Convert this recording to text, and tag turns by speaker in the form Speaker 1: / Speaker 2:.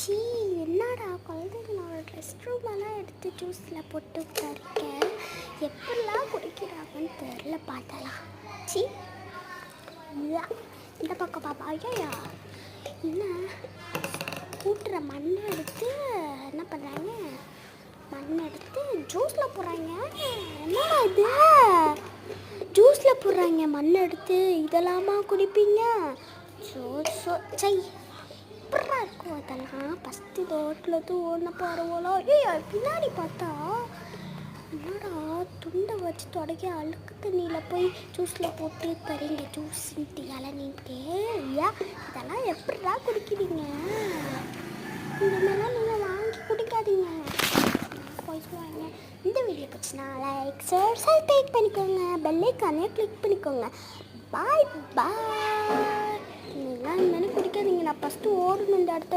Speaker 1: ச்சீ, என்னடா குழந்தைங்களோட ரெஸ்ட் ரூமெல்லாம் எடுத்து ஜூஸில் போட்டு தரிக்க எப்படிலாம் குடிக்கிறாங்கன்னு தெரில பார்த்தலாம். ச்சீ, இந்த பக்கம் பாப்பா. ஐயா என்ன கூட்டுற மண்ணை எடுத்து என்ன பண்ணுறாங்க, மண்ணை எடுத்து ஜூஸில் போடுறாங்க. என்னடா இது, ஜூஸில் போடுறாங்க மண்ணை எடுத்து, இதெல்லாமா குடிப்பீங்க? சை எப்படா இருக்கும் அதெல்லாம். ஃபஸ்ட்டு ரோட்டில் ஓடின பரவாயில்ல. ஐயோ பின்னாடி பார்த்தா என்னடா துண்டை வச்சு தொடக்கி அழுக்கு தண்ணியில் போய் ஜூஸில் போட்டு தரீங்க. ஜூஸ்ன்ட்டு இளநீன்ட்டு இதெல்லாம் எப்படிடா குடிக்கிறீங்க? இந்த மாதிரிலாம் நீங்கள் வாங்கி குடிக்காதீங்க, போய் சொல்லுவாங்க. இந்த வீடியோ பிடிச்சினா லைக் சப்ஸ்கிரைப் பண்ணிக்கோங்க, பெல் ஐக்கானே கிளிக் பண்ணிக்கோங்க. பாய் பாய். நீங்களாம் இந்த மாதிரி குடிக்காதீங்க. நான் ஃபஸ்ட்டு ஓடணும் இந்த இடத்த.